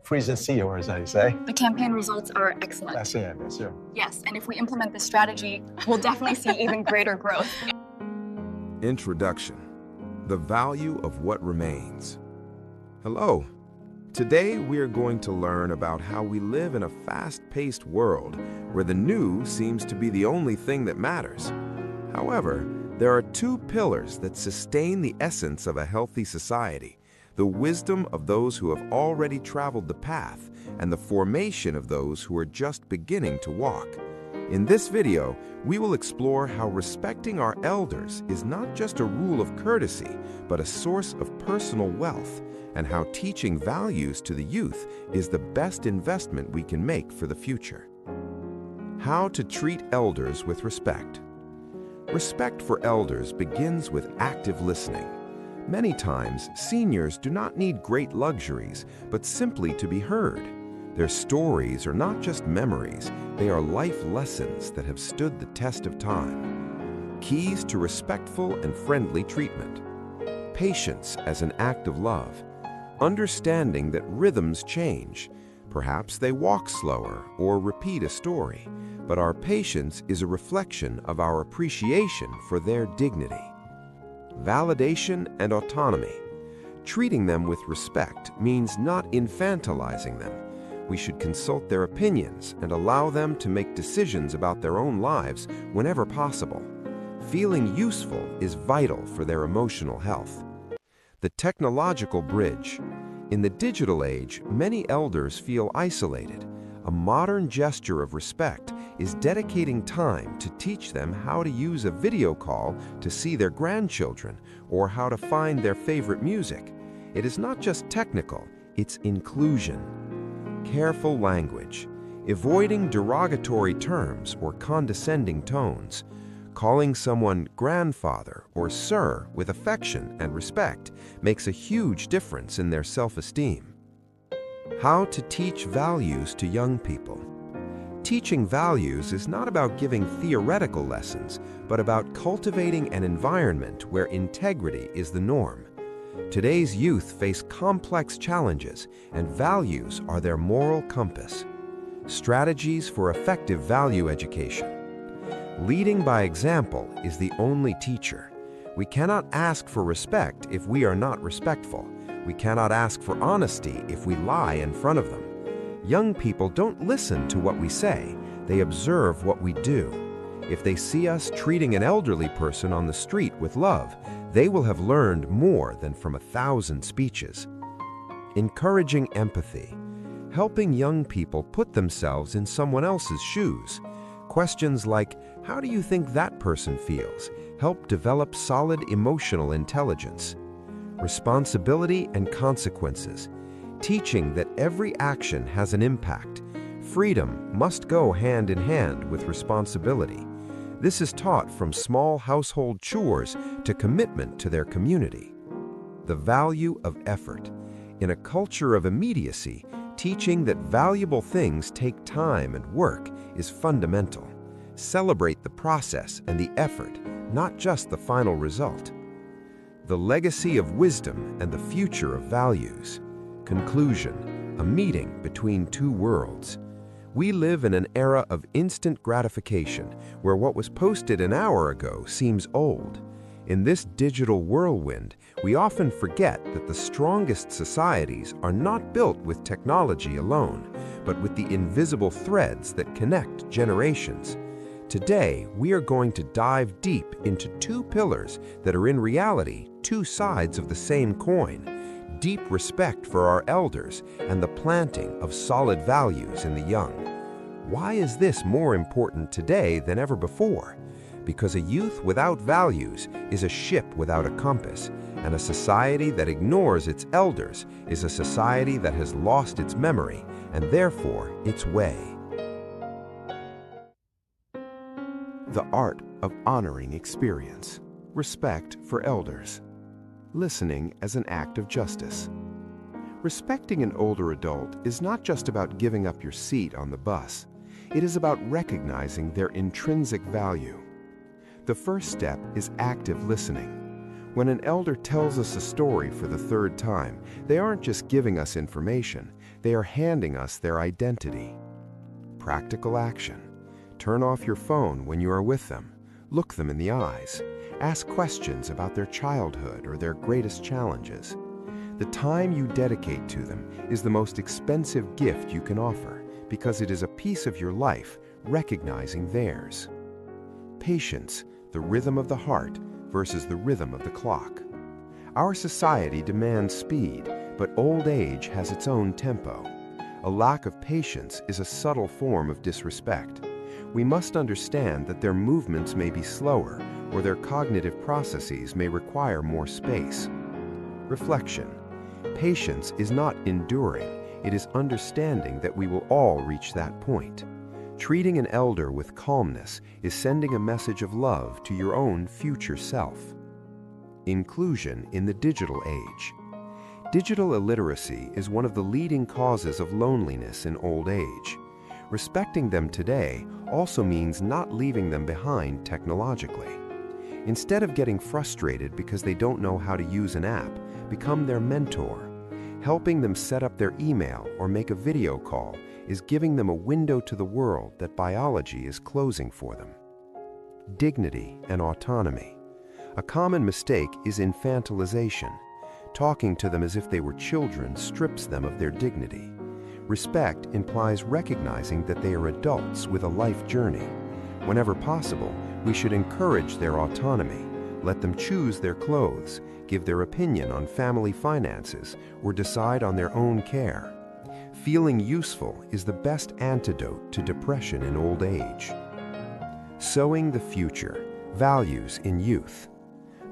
Freeze and see, or as I say. The campaign results are excellent. That's it, that's it. Yes, and if we implement this strategy, we'll definitely see even greater growth. Introduction: the value of what remains. Hello. Today we are going to learn about how we live in a fast-paced world where the new seems to be the only thing that matters. However, there are two pillars that sustain the essence of a healthy society: the wisdom of those who have already traveled the path and the formation of those who are just beginning to walk. In this video, we will explore how respecting our elders is not just a rule of courtesy, but a source of personal wealth, and how teaching values to the youth is the best investment we can make for the future. How to treat elders with respect. Respect for elders begins with active listening. Many times, seniors do not need great luxuries, but simply to be heard. Their stories are not just memories, they are life lessons that have stood the test of time. Keys to respectful and friendly treatment. Patience as an act of love. Understanding that rhythms change. Perhaps they walk slower or repeat a story, but our patience is a reflection of our appreciation for their dignity. Validation and autonomy. Treating them with respect means not infantilizing them. We should consult their opinions and allow them to make decisions about their own lives whenever possible. Feeling useful is vital for their emotional health. The technological bridge. In the digital age, many elders feel isolated. A modern gesture of respect is dedicating time to teach them how to use a video call to see their grandchildren or how to find their favorite music. It is not just technical, it's inclusion. Careful language. Avoiding derogatory terms or condescending tones. Calling someone grandfather or sir with affection and respect makes a huge difference in their self-esteem. How to teach values to young people. Teaching values is not about giving theoretical lessons, but about cultivating an environment where integrity is the norm. Today's youth face complex challenges, and values are their moral compass. Strategies for effective value education. Leading by example is the only teacher. We cannot ask for respect if we are not respectful. We cannot ask for honesty if we lie in front of them. Young people don't listen to what we say, they observe what we do. If they see us treating an elderly person on the street with love, they will have learned more than from 1,000 speeches. Encouraging empathy. Helping young people put themselves in someone else's shoes. Questions like, how do you think that person feels? Help develop solid emotional intelligence. Responsibility and consequences. Teaching that every action has an impact. Freedom must go hand in hand with responsibility. This is taught from small household chores to commitment to their community. The value of effort. In a culture of immediacy, teaching that valuable things take time and work is fundamental. Celebrate the process and the effort, not just the final result. The legacy of wisdom and the future of values. Conclusion: a meeting between two worlds. We live in an era of instant gratification, where what was posted an hour ago seems old. In this digital whirlwind, we often forget that the strongest societies are not built with technology alone, but with the invisible threads that connect generations. Today, we are going to dive deep into two pillars that are in reality two sides of the same coin: deep respect for our elders and the planting of solid values in the young. Why is this more important today than ever before? Because a youth without values is a ship without a compass, and a society that ignores its elders is a society that has lost its memory and therefore its way. The art of honoring experience. Respect for elders. Listening as an act of justice. Respecting an older adult is not just about giving up your seat on the bus. It is about recognizing their intrinsic value. The first step is active listening. When an elder tells us a story for the third time, they aren't just giving us information, They are handing us their identity. Practical action. Turn off your phone when you are with them. Look them in the eyes. Ask questions about their childhood or their greatest challenges. The time you dedicate to them is the most expensive gift you can offer because it is a piece of your life recognizing theirs. Patience, the rhythm of the heart versus the rhythm of the clock. Our society demands speed, but old age has its own tempo. A lack of patience is a subtle form of disrespect. We must understand that their movements may be slower or their cognitive processes may require more space. Reflection. Patience is not enduring, it is understanding that we will all reach that point. Treating an elder with calmness is sending a message of love to your own future self. Inclusion in the digital age. Digital illiteracy is one of the leading causes of loneliness in old age. Respecting them today also means not leaving them behind technologically. Instead of getting frustrated because they don't know how to use an app, become their mentor. Helping them set up their email or make a video call is giving them a window to the world that biology is closing for them. Dignity and autonomy. A common mistake is infantilization. Talking to them as if they were children strips them of their dignity. Respect implies recognizing that they are adults with a life journey. Whenever possible, we should encourage their autonomy, let them choose their clothes, give their opinion on family finances, or decide on their own care. Feeling useful is the best antidote to depression in old age. Sowing the future, values in youth.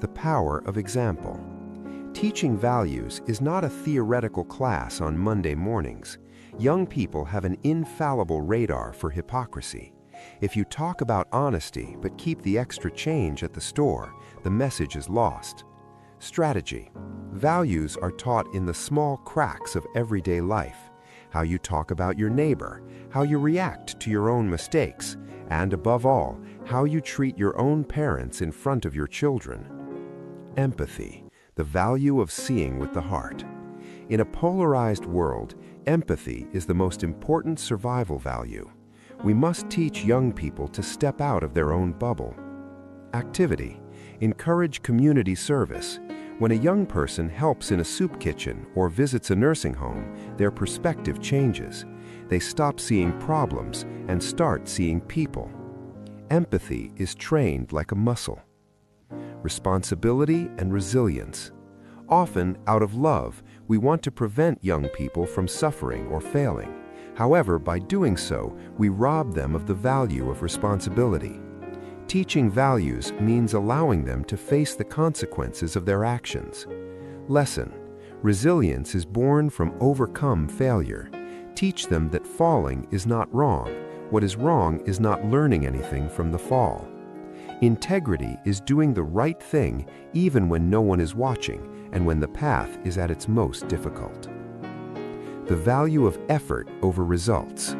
The power of example. Teaching values is not a theoretical class on Monday mornings. Young people have an infallible radar for hypocrisy. If you talk about honesty but keep the extra change at the store, the message is lost. Strategy. Values are taught in the small cracks of everyday life. How you talk about your neighbor, how you react to your own mistakes, and above all, how you treat your own parents in front of your children. Empathy, the value of seeing with the heart. In a polarized world, empathy is the most important survival value. We must teach young people to step out of their own bubble. Activity. Encourage community service. When a young person helps in a soup kitchen or visits a nursing home, their perspective changes. They stop seeing problems and start seeing people. Empathy is trained like a muscle. Responsibility and resilience. Often, out of love, we want to prevent young people from suffering or failing. However, by doing so, we rob them of the value of responsibility. Teaching values means allowing them to face the consequences of their actions. Lesson: resilience is born from overcome failure. Teach them that falling is not wrong. What is wrong is not learning anything from the fall. Integrity is doing the right thing even when no one is watching and when the path is at its most difficult. The value of effort over results.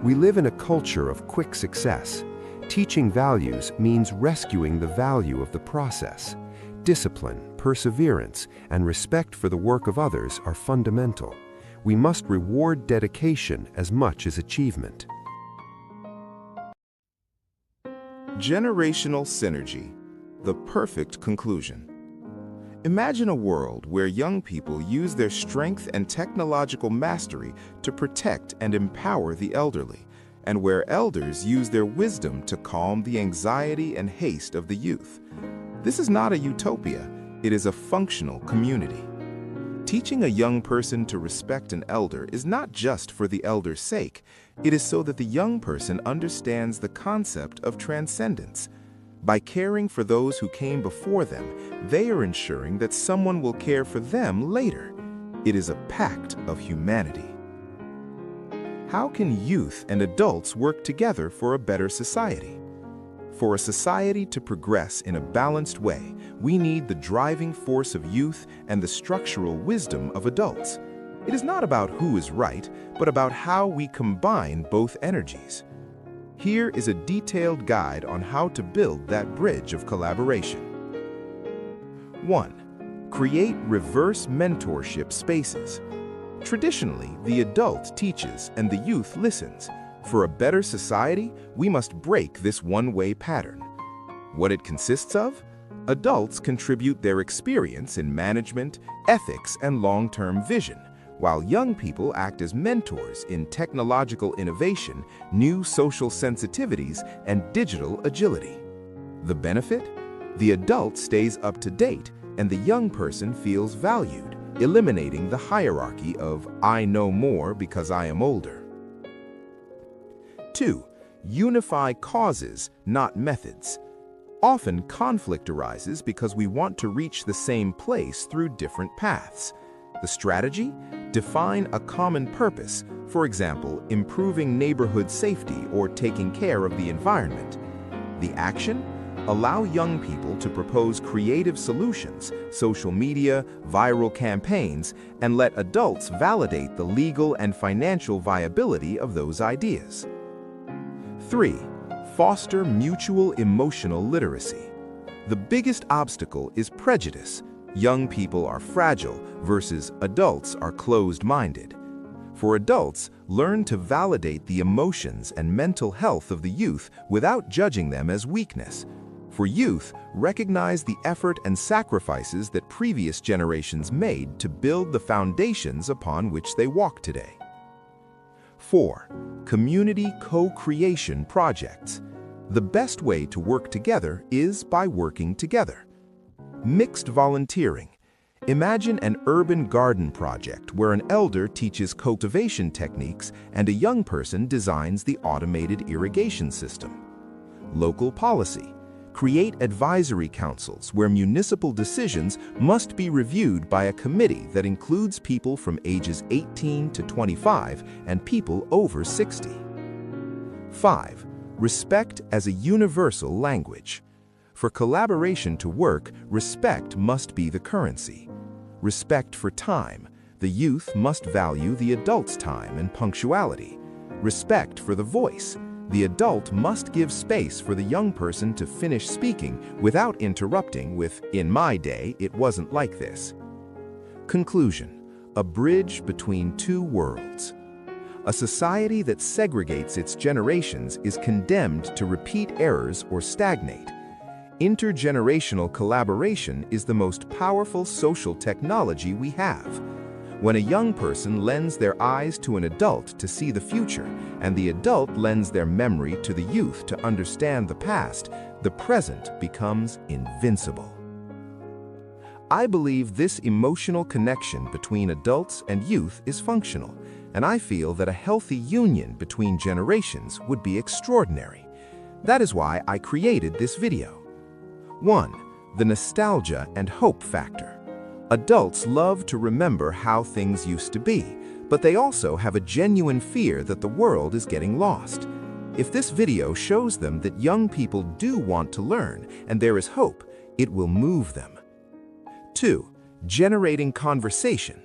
We live in a culture of quick success. Teaching values means rescuing the value of the process. Discipline, perseverance, and respect for the work of others are fundamental. We must reward dedication as much as achievement. Generational synergy, the perfect conclusion. Imagine a world where young people use their strength and technological mastery to protect and empower the elderly, and where elders use their wisdom to calm the anxiety and haste of the youth. This is not a utopia, it is a functional community. Teaching a young person to respect an elder is not just for the elder's sake, it is so that the young person understands the concept of transcendence. By caring for those who came before them, they are ensuring that someone will care for them later. It is a pact of humanity. How can youth and adults work together for a better society? For a society to progress in a balanced way, we need the driving force of youth and the structural wisdom of adults. It is not about who is right, but about how we combine both energies. Here is a detailed guide on how to build that bridge of collaboration. 1. Create reverse mentorship spaces. Traditionally, the adult teaches and the youth listens. For a better society, we must break this one-way pattern. What it consists of? Adults contribute their experience in management, ethics, and long-term vision, while young people act as mentors in technological innovation, new social sensitivities, and digital agility. The benefit? The adult stays up to date, and the young person feels valued, eliminating the hierarchy of "I know more because I am older." 2. Unify causes, not methods. Often conflict arises because we want to reach the same place through different paths. The strategy? Define a common purpose, for example, improving neighborhood safety or taking care of the environment. The action? Allow young people to propose creative solutions, social media, viral campaigns, and let adults validate the legal and financial viability of those ideas. 3. Foster mutual emotional literacy. The biggest obstacle is prejudice. Young people are fragile versus adults are closed-minded. For adults, learn to validate the emotions and mental health of the youth without judging them as weakness. For youth, recognize the effort and sacrifices that previous generations made to build the foundations upon which they walk today. 4. Community co-creation projects. The best way to work together is by working together. Mixed volunteering. Imagine an urban garden project where an elder teaches cultivation techniques and a young person designs the automated irrigation system. Local policy. Create advisory councils where municipal decisions must be reviewed by a committee that includes people from ages 18 to 25 and people over 60. 5. Respect as a universal language. For collaboration to work, respect must be the currency. Respect for time. The youth must value the adult's time and punctuality. Respect for the voice. The adult must give space for the young person to finish speaking without interrupting with, "In my day, it wasn't like this." Conclusion: a bridge between two worlds. A society that segregates its generations is condemned to repeat errors or stagnate. Intergenerational collaboration is the most powerful social technology we have. When a young person lends their eyes to an adult to see the future, and the adult lends their memory to the youth to understand the past, the present becomes invincible. I believe this emotional connection between adults and youth is functional, and I feel that a healthy union between generations would be extraordinary. That is why I created this video. 1. The nostalgia and hope factor. Adults love to remember how things used to be, but they also have a genuine fear that the world is getting lost. If this video shows them that young people do want to learn and there is hope, it will move them. 2. Generating conversation.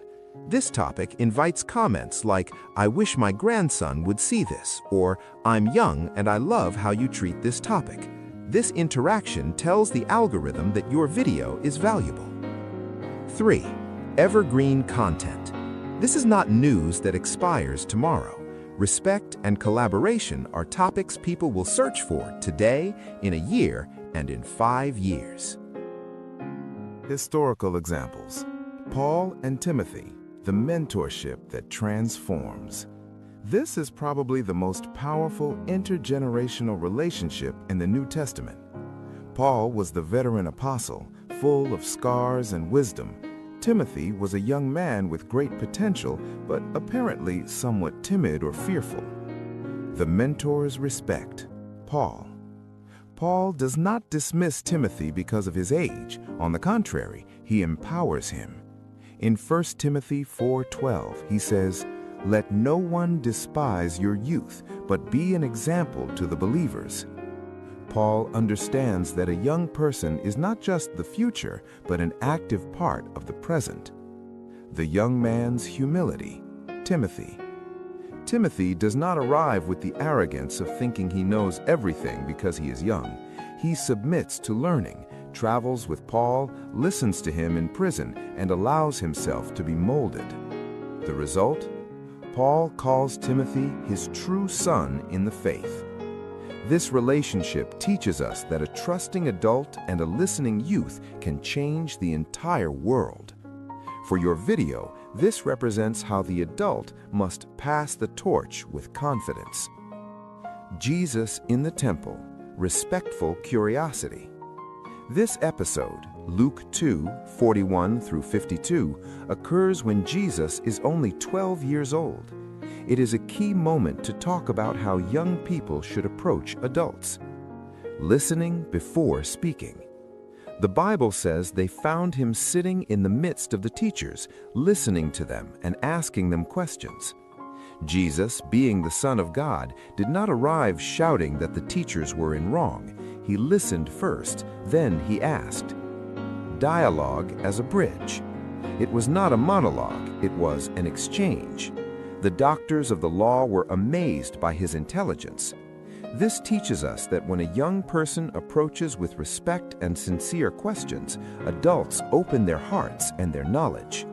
This topic invites comments like, "I wish my grandson would see this," or "I'm young and I love how you treat this topic." This interaction tells the algorithm that your video is valuable. 3. Evergreen content. This is not news that expires tomorrow. Respect and collaboration are topics people will search for today, in a year, and in 5 years. Historical examples. Paul and Timothy, the mentorship that transforms. This is probably the most powerful intergenerational relationship in the New Testament. Paul was the veteran apostle, full of scars and wisdom. Timothy was a young man with great potential, but apparently somewhat timid or fearful. The mentor's respect. Paul. Paul does not dismiss Timothy because of his age. On the contrary, he empowers him. In 1 Timothy 4:12, he says, "Let no one despise your youth, but be an example to the believers." Paul understands that a young person is not just the future, but an active part of the present. The young man's humility. Timothy. Timothy does not arrive with the arrogance of thinking he knows everything because he is young. He submits to learning, travels with Paul, listens to him in prison, and allows himself to be molded. The result? Paul calls Timothy his true son in the faith. This relationship teaches us that a trusting adult and a listening youth can change the entire world. For your video, this represents how the adult must pass the torch with confidence. Jesus in the temple, respectful curiosity. This episode, Luke 2:41 through 52, occurs when Jesus is only 12 years old. It is a key moment to talk about how young people should approach adults. Listening before speaking. The Bible says they found him sitting in the midst of the teachers, listening to them and asking them questions. Jesus, being the Son of God, did not arrive shouting that the teachers were in wrong. He listened first, then he asked. Dialogue as a bridge. It was not a monologue, it was an exchange. The doctors of the law were amazed by his intelligence. This teaches us that when a young person approaches with respect and sincere questions, adults open their hearts and their knowledge.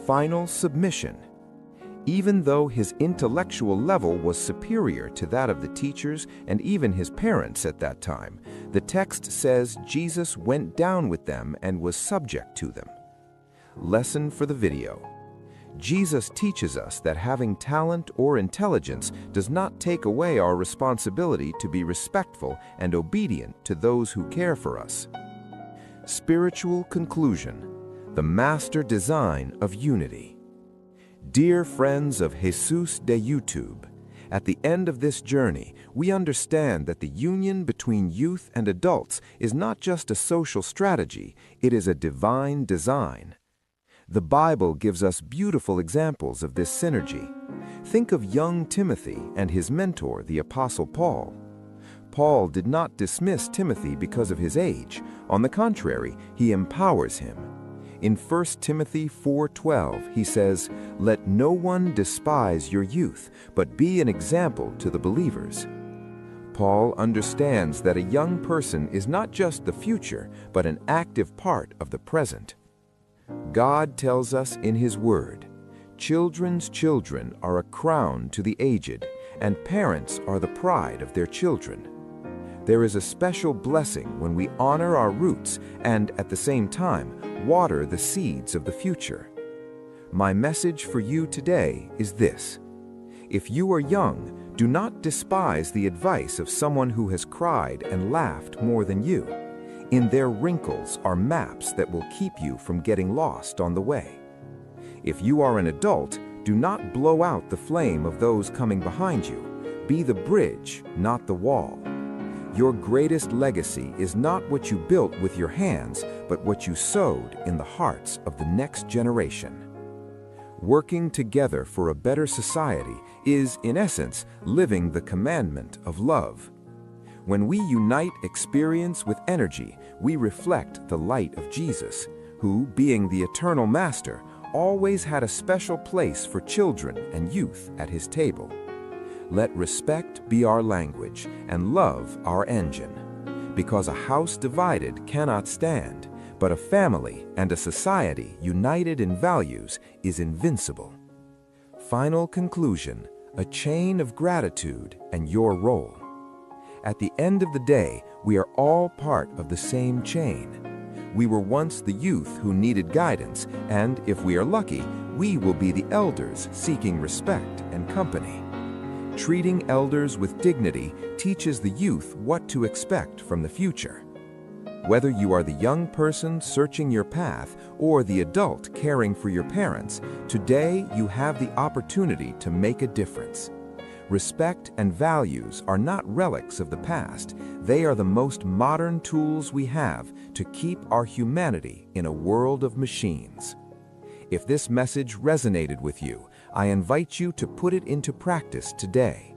Final submission. Even though his intellectual level was superior to that of the teachers and even his parents at that time, the text says Jesus went down with them and was subject to them. Lesson for the video. Jesus teaches us that having talent or intelligence does not take away our responsibility to be respectful and obedient to those who care for us. Spiritual conclusion. The master design of unity. Dear friends of Jesus de YouTube, at the end of this journey, we understand that the union between youth and adults is not just a social strategy, it is a divine design. The Bible gives us beautiful examples of this synergy. Think of young Timothy and his mentor, the Apostle Paul. Paul did not dismiss Timothy because of his age. On the contrary, he empowers him. In 1 Timothy 4:12, he says, "Let no one despise your youth, but be an example to the believers." Paul understands that a young person is not just the future, but an active part of the present. God tells us in His Word, "Children's children are a crown to the aged, and parents are the pride of their children." There is a special blessing when we honor our roots and, at the same time, water the seeds of the future. My message for you today is this. If you are young, do not despise the advice of someone who has cried and laughed more than you. In their wrinkles are maps that will keep you from getting lost on the way. If you are an adult, do not blow out the flame of those coming behind you. Be the bridge, not the wall. Your greatest legacy is not what you built with your hands, but what you sowed in the hearts of the next generation. Working together for a better society is, in essence, living the commandment of love. When we unite experience with energy, we reflect the light of Jesus, who, being the eternal Master, always had a special place for children and youth at his table. Let respect be our language and love our engine, because a house divided cannot stand, but a family and a society united in values is invincible. Final conclusion, a chain of gratitude and your role. At the end of the day, we are all part of the same chain. We were once the youth who needed guidance, and if we are lucky, we will be the elders seeking respect and company. Treating elders with dignity teaches the youth what to expect from the future. Whether you are the young person searching your path or the adult caring for your parents, today you have the opportunity to make a difference. Respect and values are not relics of the past. They are the most modern tools we have to keep our humanity in a world of machines. If this message resonated with you, I invite you to put it into practice today.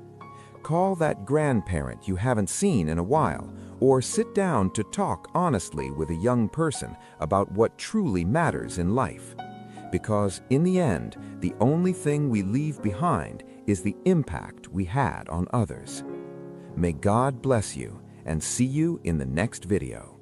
Call that grandparent you haven't seen in a while, or sit down to talk honestly with a young person about what truly matters in life. Because in the end, the only thing we leave behind is the impact we had on others. May God bless you, and see you in the next video.